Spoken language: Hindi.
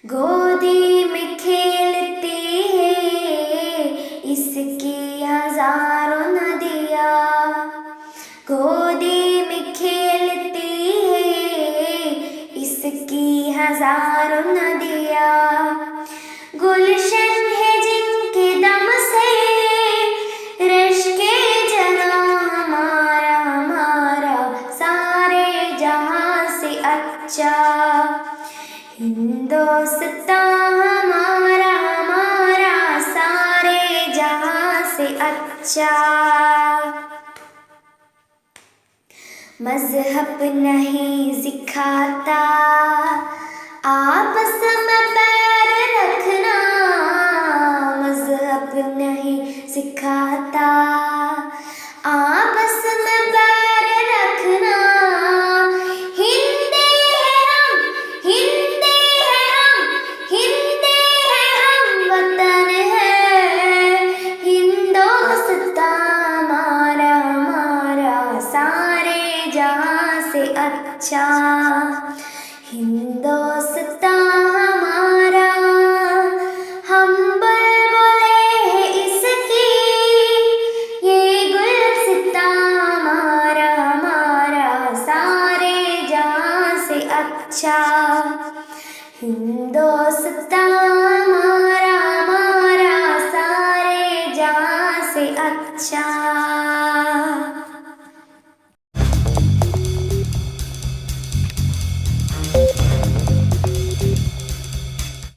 गोदी में खेलती है इसकी हजारों नदियाँ, गोदी में खेलती है इसकी हजारों नदियाँ। गुलशन है जिनके दम से रश के जना हमारा हमारा सारे जहां से अच्छा। हिंदुस्तान हमारा हमारा सारे जहां से अच्छा। मजहब नहीं सिखाता आपस में पैर रखना, मजहब नहीं सिखाता आपस में पैर रखना। हिंदी है हम, हिंदी है हम, हिंदी है हम, वतन है हिंदुस्तान हमारा हमारा सारे जहां से अच्छा। हिंदुस्तान हमारा हम बुलबुले हैं इसकी, ये गुलसितां हमारा हमारा सारे जहां से अच्छा। हिंदुस्तान